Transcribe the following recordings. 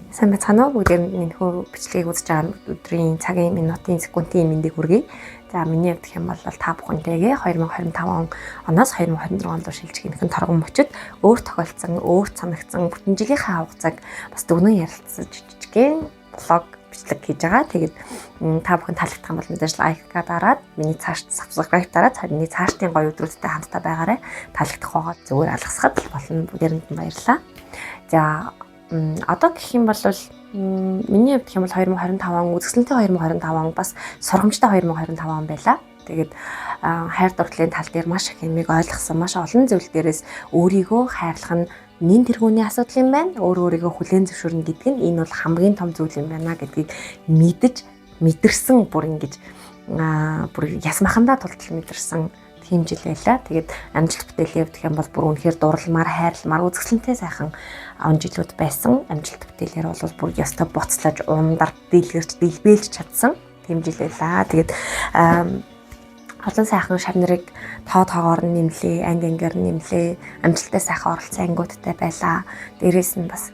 Сайн байцгаана уу? Бүгд энэхүү бичлэгийг үзэж байгаа өдрийн цагийн минутын секундын мэндийг хүргэе. За миний хувьд гэх юм бол та бүхэнтэйгээ 2025 оноос 2026 онд шилжих энэхэн торгон мөчөд өөр тохиолдсон, өөр санагдсан бүтэн жилийнхээ хугацааг бас дүгнэн ярилцаж жижигхэн блог бичлэг хийж байгаа. Тэгээд та бүхэн таалагдах юм бол мэдээж лайк дараад миний цааш subscribe дараад миний цаашдын гоё өдрүүдтэй хамтдаа байгаарай. Таалагдах байгаа зүгээр алгасгад болно. Бүгдээрэнд нь баярлалаа. За одоо гэх юм бол миний хувьд гэх юм бол 2025 он үзэсгэлэнтэй 2025 он бас сургамжтай 2025 он байлаа. Тэгээд хайр дурлалын тал дээр маш их юмыг ойлгосон, маш олон зүйл дээрээс өөрийгөө хайрлах нь нэн тэргүүний асуудал юм байна. Өөрийгөө хүлээн зөвшөөрнө гэдэг нь энэ бол хамгийн том зүйл юм байна гэдгийг мэдэрсэн бүр ингэж бүр ясмахандаа тултал мэдэрсэн тийм жил байлаа. Тэгээд амжилт бүтээлээ явуулах юм бол бүр үнэхээр дурламар, хайрламар, үзэсгэлэнтэй сайхан он жилүүд байсан. Амжилт бүтээлээр бол бүр ёстой буцлаж, ундар, дийлгэрч, дэлбэлж чадсан тийм жил байлаа. Тэгээд олон сайхан шав нарыг тоогоор нь нэмлээ, ангаар нь нэмлээ, амжилттай сайхан оролцсон ангиудтай байлаа. Дээрээс нь бас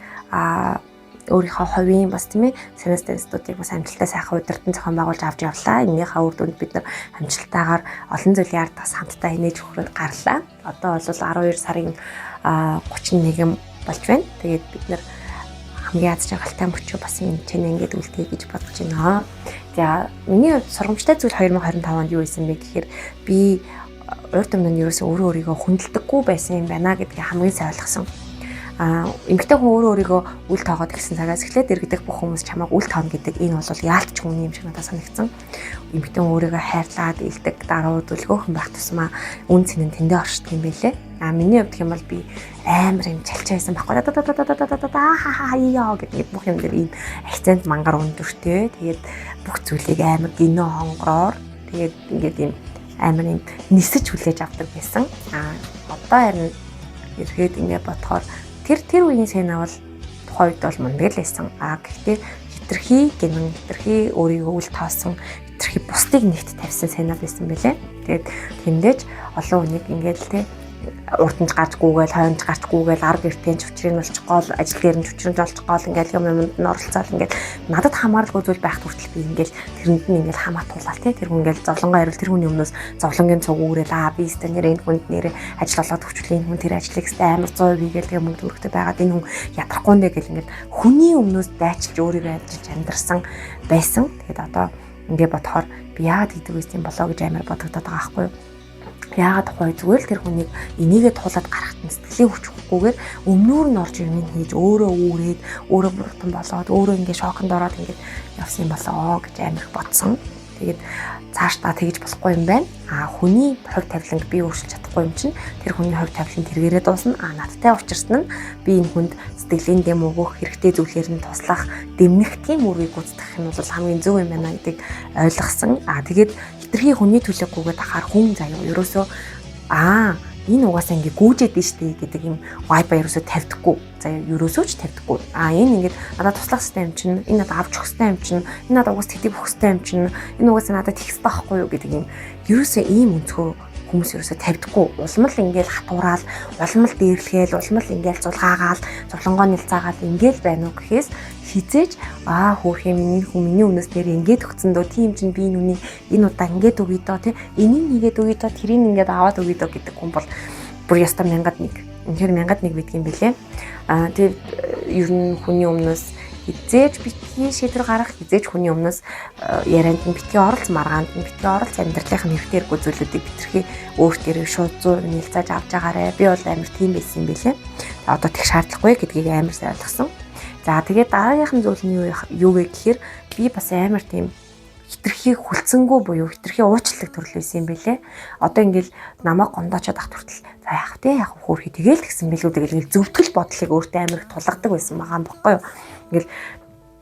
өөрийнхөө хувийн бас тийм ээ Сенестер институтыг бас амжилттай сайхан удирдан зохион байгуулж авч явлаа. Энийхээ үр дүнд бид нар амжилттайгаар олон зүйлийн ард бас хамтдаа инээж өгөхөөр гарлаа. Одоо бол 12 сарын 31 болж байна. Тэгээд бид нар хамгийн аз жаргалтай мөчөө бас энэ чинь ингээд үлдэе гэж бодож байна. За миний сургамжтай зүйл 2025 онд юу байсан бэ гэхээр би урд өмнө нь ерөөсөө өөрийгөө хүндэлдэггүй байсан юм байна гэдгийг хамгийн сайн ойлгосон. Эмэгтэй хүн өөрийгөө үл тоогоод гэсэн цагаас эхлээд дэргэдэх бүх хүмүүс чамайг үл тоон гэдэг энэ бол яалтч хүний юм шиг надад санагдсан. Эмэгтэй хүн өөрийгөө хайрлаад илдэг, даруй дүлгөөхөн байх тусмаа үн цэнэн тэндээ оршдог юм байлээ. Миний хувьд юм бол би амар юм чалчаасан байхгүй. Яа гэдэг бүх юм дээр ийм акцент мангар өндөртэй. Тэгээд бүх зүйлийг амар гинөө хонгороор тэгээд ингээд ийм амар юм нисэж хүлээж авдаг байсан. Одоо харин эргээд ингээд бодохоор тэр үеийн Сена бол тухайн үед бол мундаг л байсан. Гэхдээ хитрхи гинэн, хитрхи өөрийгөө үл тоосон, хитрхи бусдыг нэгт тавьсан Сена байсан байлээ. Тэгээд тэндэж олон хүнийг ингээд л те урдж гарчгүйгээл, хойнж гарчгүйгээл, арга эртэн чөвчрийн болчих гол, ажил дээр нь чөвчрөнд болчих гол ингээд юм юмд нь оролцоод ингээд надад хамааралгүй зүйл байх хүртэл би ингээд тэрэнд нь ингээд хамаа туулаа те тэр хүн ингээд зовлонгоо хариул тэр хүний өмнөөс зовлонгийн цуг үүрэл би өстө нэр энэ хүнд нэрээ ажил олоод өгчлээ энэ хүн тэр ажлыг өстө амар 100% хийгээл тэгээ мөнгө төгрөгтэй байгаад энэ хүн ядрахгүй нэ гэл ингээд хүний өмнөөс дайчилж өөрийгөө ажиллаж амьдарсан байсан. Тэгээд одоо ингээд бодохоор би яагаад гэдэг үстэй болоо гэж амар бодогдоод байгаа байхгүй юу? Яагаад тухай зүгээр л тэр хүнийг энийгээ туулаад гарахт нь сэтгэлийн хүч өгөхгүйгээр өмнөөр нь орж юм хийж өөрөө үүрээд өөрөө бурхан болоод өөрөө ингээд шоконд ороод ингээд явсан юм болоо гэж амар бодсон. Тэгээд цаашдаа тэгж болохгүй юм байна. Хүний хувь тавиланг би өөрчилж чадахгүй юм чинь тэр хүний хувь тавилан тэргээрээ дуусна. Надтай учирсан нь би энэ хүнд сэтгэлийн дэм өгөх хэрэгтэй зүйлээр нь туслах, дэмнэх тийм үргийг гүйцэтгэх нь бол хамгийн зөв юм байна гэдгийг ойлгосон. Тэгээд хитрхи хүний төлөвгүйгээд ахаар хүн заяа ерөөсөө энэ угаасаа ингээ гүйжээд нь штэ гэдэг юм вайба ерөөсөө тавьдаггүй. Заяа ерөөсөө ч тавьдаггүй. Энэ ингээд надад туслах хэрэгтэй юм чинь, энэ надад авч өгөх хэрэгтэй юм чинь, энэ надад угаас тэтгэх хэрэгтэй юм чинь, энэ угаасаа надад хийх хэрэгтэй байхгүй юу гэдэг юм. Ерөөсөө ийм өнцгөө хүмүүс ерөөсөө тавьдаггүй. Улмал ингээл хатуураад, улмал дээрлэгээл, улмал ингээл зулгаагаал, зовлонгоо нэлцаагаал ингээл байна уу гэхээс хизээж хөөх юм энэ хүн миний өмнөөс нэр ингээд өгцөн дөө тийм чинь би нүний энэ удаа ингээд өгье доо тий энийг нэгээд өгье доо тэрийг ингээд аваад өгье доо гэдэг хүн бол бүр ястаа 1000-д 1. Үнэхээр 1000-д 1 байдгийн бэлээ. Тэр ер нь хүний өмнөөс хизээж битгий шийдвэр гарах, хизээж хүний өмнөөс ярианд нь битгий оролц, маргаанд нь битгий оролц, амьдралын хэрэгтэй хэрэггүй зүйлүүдийг битэрхий өөртөө шууд 100% нэлцааж авч байгаарэ. Би бол амар тийм байсан юм бэлээ. Одоо тех шаардлагагүй гэдгийг амар сайн ойлгосон. За тэгээд дараагийнхан зүйл нь юу вэ гэхээр би бас амар тийм хитрхи хүлцэнгүй буюу хитрхи уучлалт төрөл байсан юм бэлээ. Одоо ингээл намайг гондоочод ах хүртэл за яах вэ яах хөөрхий тэгээл тэгсэн билүү тэгэл зөвтгөл бодлыг өөртөө амар их тулгадаг байсан байгаа юм баггүй юу.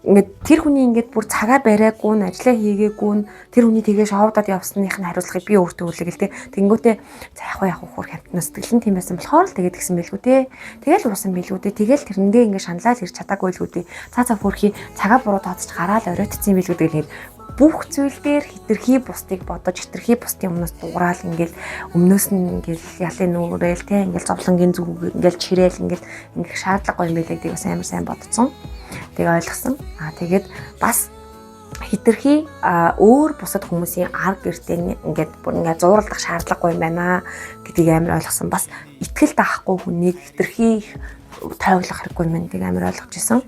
Ингээд тэр хүний ингээд бүр цагаа бариагүй нь ажиллаа хийгээгүй нь тэр хүний тэгээ шоудад явсных нь хариуцлагыг би өөртөө хүлээгээл те тэнгүүтээ за яах вэ хөөх хамтнаас сэтгэл нь тийм байсан болохоор л тэгээд гисэн билгүү те тэгэл уусан билгүү те тэгэл тэрэндээ ингээд шаналал ирч чадаагүй билгүү те цаа хөөрхий цагаа буруу тооцож гараал оройтцсан билгүү тэгээд бүх зүйл дээр хитрхи бусдыг бодож хитрхи бусдын өмнөөс дуурал ингээл өмнөөс нь ингээл ялын нүрэл те ингээл зовлонгийн зүг ингээл чирээл ингээл шаардлага гоё юм билээ гэдгийг бас амар сайн бодсон. Тэг ойлгосон. Тэгээд бас хитрхи өөр бусад хүмүүсийн арга гэртээ ингээд бүр ингээд зууралдах шаардлагагүй юм байна гэдгийг амар ойлгосон. Бас итгэл даахгүй хүнийг хитрхи тойглох хэрэггүй юм гэдгийг амар ойлгож исэн.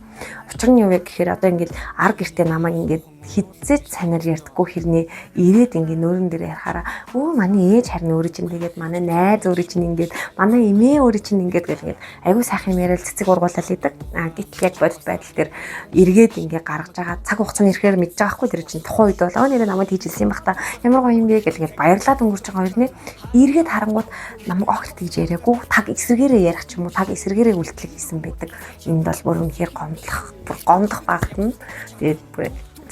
Учир нь юу вэ гэхээр одоо ингээд арга гэртээ намайг ингээд хидцэж санаар ярьдаггүй хэрнээ ирээд ингээд нөөрөн дээр ярахаараа өө манай ээж харин өөрөө чинь тэгээд манай найз өөрөө чинь ингээд манай эмээ өөрөө чинь ингээд гэл ингээд айгүй сайхан юм яриад цэцэг ургуулаад идэг. Гэтэл яг бодит байдал дээр эргээд ингээд гаргаж байгаа цаг хугацааны ирэхээр мэдж байгаа хгүй тэр чинь тухайн үед бол нэрээ намайг хийжэлсэн юм бах та ямар гоё юм бэ гэл баярлаад өнгөрч байгаа хэрнээ эргээд харангууд намайг огт тэгж яриаггүй таг эсрэгээрээ ярих ч юм уу таг эсрэгээрээ үйлдэл хийсэн байдаг. Энд бол бүр үнэхээр гомдох багтана. Тэгээд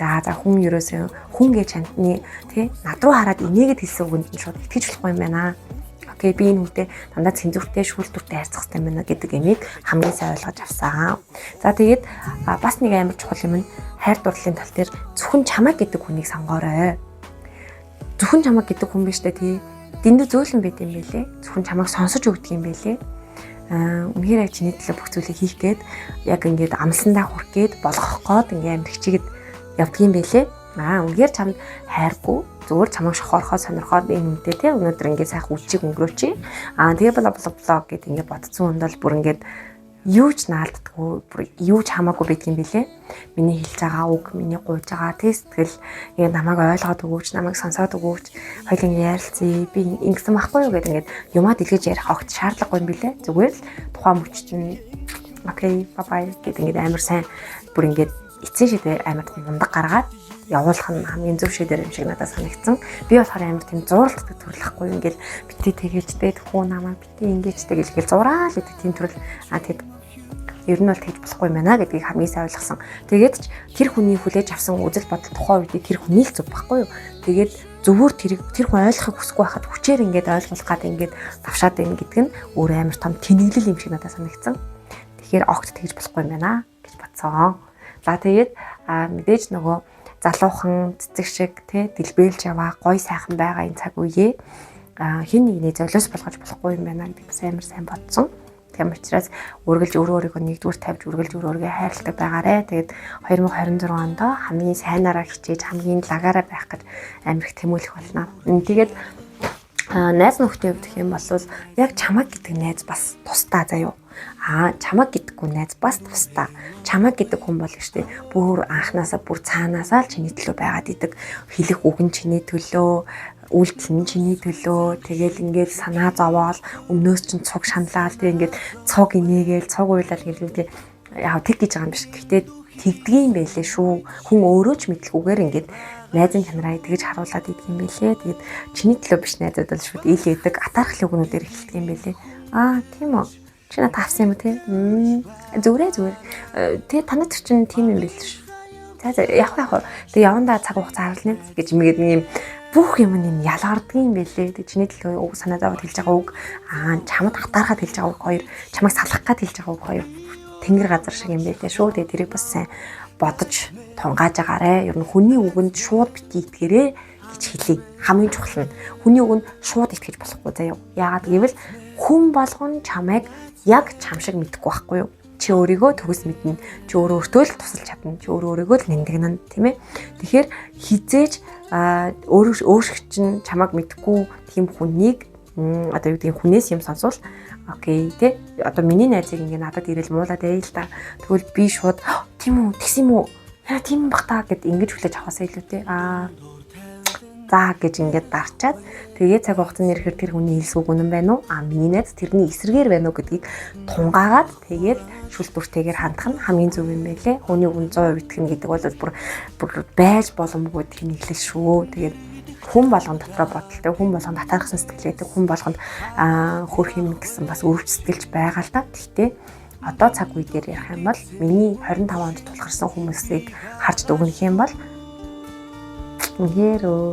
за хүн ерөөсөө хүн гэж чамтны тий над руу хараад инээгээд хэлсэн үгэнд нь шууд итгэж болохгүй юм байна. Окей би энэ үедээ дандаа цензуртэй шүүлтүртэй харьцах хэрэгтэй байна гэдэг ямиг хамгийн сайн ойлгож авсан. За тэгээд бас нэг амар чухал юм нь хайр дурлалын тал дээр зөвхөн чамайг гэдэг хүнийг сонгоорой. Зөвхөн чамайг гэдэг хүн биш дээ тий. Дэндүү зөөлөн байт юм байлээ. Зөвхөн чамайг сонсож өгдөг юм байлээ. Үнэхээр яг чиний төлөө бүх зүйлийг хийх гээд яг ингээд амлсандаа хүрх гээд болгох гээд ингээд амир хичээгээд явдгийм байлээ. Үнэхээр чамд хайргүй зүгээр чамайг шохоорхоо сонирхоод энэ үедээ тий өнөөдөр ингээд сайхан үчиг өнгөрөөчи. Тэгээ блог гэд ингээд бодсон хүнд бол бүр ингээд юу ч наалддаггүй бүр юу ч хамаагүй байдгийм байлээ. Миний хэлж байгаа үг, миний гуйж байгаа сэтгэл ингээд намайг ойлгоод өгөөч, намайг сонсоод өгөөч. Хоёул ингээд ярилцъя. Би ингэсэн байхгүй юу гэдэг ингээд юмаа дэлгэж ярих огт шаардлагагүй юм билээ. Зүгээр л тухайн мөчт нь окей, бай гэдэг ингээд амар сайн бүр ингээд эцсийн шийдвэр амар мундаг гаргаад явуулах нь хамгийн зөв шийдвэр юм шиг надад санагдсан. Би болохоор амар тийм зууралддаг төрлөхгүй юм ингээл битээ тэгээжтэй хүү намаа битээ ингээжтэй гэл зураал гэдэг тийм төрөл тэгэд ер нь бол тэгж болохгүй юм байна гэдгийг хамгийн сайн ойлгосон. Тэгээд ч тэр хүний хүлээж авсан үзэл бодол тухайн үед тэр хүний л зөв байхгүй юу. Тэгээд зөвхөн тэр хүн ойлгохыг хүсэхгүй байхад хүчээр ингээд ойлгуулах гад ингээд давшаад байна гэдэг нь өөр амар том тэнэглэл юм шиг надад санагдсан. Тэгэхээр огт тэгж болохгүй юм байна гэж бодсон. За тэгээд мэдээж нөгөө залуухан цэцэг шиг тий дэлбэлж яваа гой сайхан байгаа энэ цаг үеэ хин нэгний золиос болгож болохгүй юм байна гэдэг амар сайн бодсон. Тийм учраас үргэлж өөрийгөө нэгдүгээр тавьж үргэлж өөрийгөө хайрладаг байгаарэ. Тэгээд 2026 онд хамгийн сайнаараа хичээж хамгийн лагаараа байх гэж амар их тэмүүлэх болно. Тэгээд найз нөхдөд гэх юм бол яг чамаг гэдэг найз бас тусдаа заяа. Чамаг гэдэггүй найз бас тусдаа. Чамаг гэдэг хүн бол штэ бүр анханасаа бүр цаанаасаа л чиний төлөө байгаад идэг. Хэлэх үг нь чиний төлөө, үйлдэл нь чиний төлөө. Тэгэл ингээд санаа зовоол өмнөөс чинь цуг шаналал тэг ингээд цуг инээгээл цуг уйлал гэлээ яа тэг гэж байгаа юм биш. Гэтэ тэгдгийм байлээ шүү. Хүн өөрөө ч мэдлгүйгээр ингээд найзын чанараа тэгж харуулад идэх юм байлээ. Тэгээд чиний төлөө биш найзууд бол шууд ийлээдэг атаархлын үгнүүдээр эхэлдэг юм байлээ. Тийм үү. Чи надад авсан юм те. Зүгээр. Тэгээ танад чинь тийм юм байл ш. За яг. Тэгээ явандаа цаг хугацаа харлаа гэж мэгээд юм бүх юм юм ялгарддаг юм байлээ. Тэгээ чиний төлөө үг санаа зовоод хэлж байгаа үг чамд хатаархад хэлж байгаа үг хоёр, чамайг салах гад хэлж байгаа үг хоёр тэнгэр газар шиг юм байлээ шүү. Тэгээ тэрийг бас сайн бодож тунгааж агаарэ. Ер нь хүний үгэнд шууд битгий итгэрээ гэж хэлье. Хамгийн чухал нь хүний үгэнд шууд итгэж болохгүй заяа. Яагаад гэвэл хүн болгон чамайг яг чам шиг мэдэхгүй байхгүй юу? Чи өөрийгөө төгс мэднэ. Чи өөртөө л тусалж чадна. Чи өөрийгөө л нэндэгнэ, тийм ээ. Тэгэхээр хизээж өөрөөр чинь чамайг мэдэхгүй тийм хүнийг одоо юу гэдгийг хүнээс юм сонсвол окей тий. Одоо миний найзыг ингээ надад ирэл муулаад байл та. Тэгвэл би шууд тийм үү, тэгс юм уу? Яа тийм бах та гэд ингэж хүлээж авахсаа илүүтэй. За гэж ингээд дарчаад тэгээ цаг хугацааны ирэхээр тэр хүний хэлсүүг үнэн байна уу? Миний найз тэрний эсрэгээр байна уу гэдгийг тунгаагаад тэгээд шүлтүртэйгээр хандах нь хамгийн зөв юм байлээ. Хүний үн 100% итгэнэ гэдэг бол бүр байж боломгүй тэнэглэл шүү. Тэгээд хүн болгон дотроо бодолтой, хүн болгон татаархсан сэтгэлээтэй, хүн болгонд хөрх юм гэсэн бас өвч сэтгэлж байгаа л та. Гэхдээ одоо цаг үе дээр ярих юм бол миний 25 онд тулгарсан хүмүүсийг харж дүгнэх юм бол үнээрөө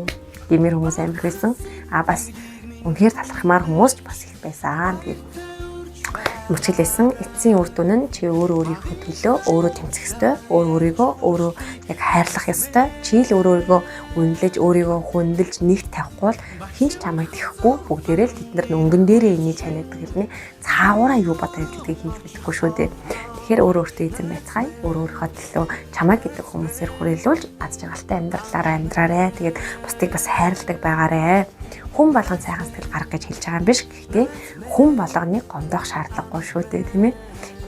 гэмээр хүмүүс амир байсан. Бас үнээр талархмаар хүмүүс ч бас их байсан. Тэгээд мөчлөөсөн эцсийн үр дүн нь чи өөрийнхөө төлөө өөрөө тэмцэх ёстой. Өөрийгөө өөрөө яг хайрлах ёстой. Чи л өөрийгөө үнэлж, өөрийгөө хүндэлж нэгт тавихгүй бол хинч чамайг тэхгүй бүгдээрээ л тэд нар өнгөн дээрээ энийг чанаад гэрнэ. Цаагаараа юу бодож явж гэдгийг хинч мэдэхгүй шүү дээ. Тэгэхээр өөрөө өөртөө эзэн байцгаая. Өөрийнхөө төлөө чамайг гэдэг хүмүүсээр хүрээлүүлж аз жаргалтай амьдралаараа амьдраарэ. Тэгээд бусдыг бас хайрладаг байгаарэ. Хүн болгон сайхан сэтгэл гарах гэж хэлж байгаа юм биш. Гэхдээ хүн болгоныг гомдоох шаардлагагүй шүү дээ, тийм ээ.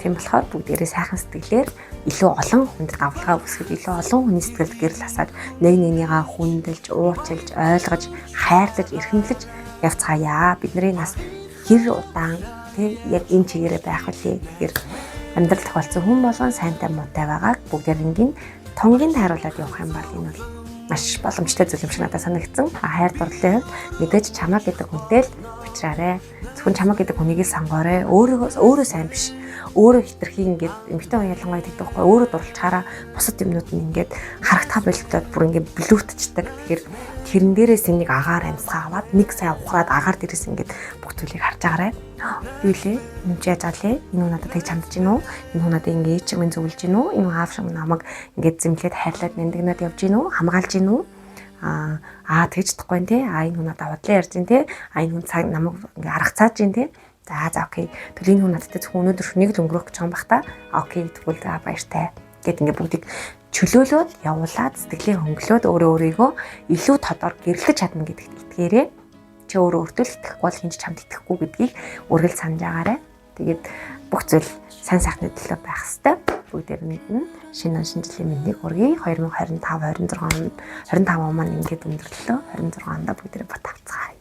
Тийм болохоор бүгдээрээ сайхан сэтгэлээр илүү олон хүнд давлгаа үүсгэж, илүү олон хүний сэтгэлд гэрэл хасаад нэг нэгнийгаа хүндэлж, уучлж, ойлгож, хайрлаж, эрхэмлэж явцгаая. Бидний нас хэр удаан тий яг энэ чигээрээ байх үлээ. Тэгэхээр амьдрал тохиолдсон хүн болгон сайнтай муутай байгааг бүгдээрийн тонгийн тайруулаад явах юм бол энэ бол маш боломжтой зүйл юм шиг надад санагдсан. Хайр дурлалын хувьд мэдээж чамаа гэдэг хүнтэй л уулзраарэ. Зөвхөн чамаа гэдэг хүнийг сонгоорой. Өөрөө сайн биш. Өөрөө хитрхи ингээд эмэгтэй хүн ялангуяа тэгдэг байхгүй. Өөрөө дурлцахаараа бусад юмнууд нь ингээд харагдах болоод бүр ингээд блүүтчдэг. Тэгэхээр тэрэн дээрээс энийг агаар амьсгаа аваад нэг сая ухраад агаар дээрээс ингээд бүх зүйлийг харж агаарай. Юу лээ? Энд чи яаж алээ? Энэ хүн надад тэг чамдж гин үү? Энэ хүн надад ингээд чимэн зөвлөж гин үү? Энэ аав шиг намайг ингээд зэмлээд хайрлаад нэндэгнээд явж гин үү? Хамгаалж гин үү? Тэгж чадахгүй нэ. Энэ хүн надад худлаа ярьж гин те. Энэ хүн цаг намайг ингээд аргацааж гин те. За окей. Тэгвэл энэ хүн надад зөвхөн өнөөдөр шөнийг л өнгөрөх гэж байгаа юм бах та. Окей. Тэгвэл за баяртай. Гэт ингээд бүгдийг чөлөөлөөд явуулаад сэтгэлээ хөнгөлөөд өөрийгөө илүү тодор гэрлэж чадна гэдэгт итгээрэй. Чи өөрөө өөртөө л итгэхгүй бол хинж чамд итгэхгүй гэдгийг үргэлж санаж агаарай. Тэгээд бүх зүйл сайн сайхны төлөө байх хэвээр. Бүгдээр мэднэ. Шинэ жилийн мэндийг хүргэе. 2025 26 25 маань ингээд өндөрлөө. 26 онд бүгдээ бат авцгаая.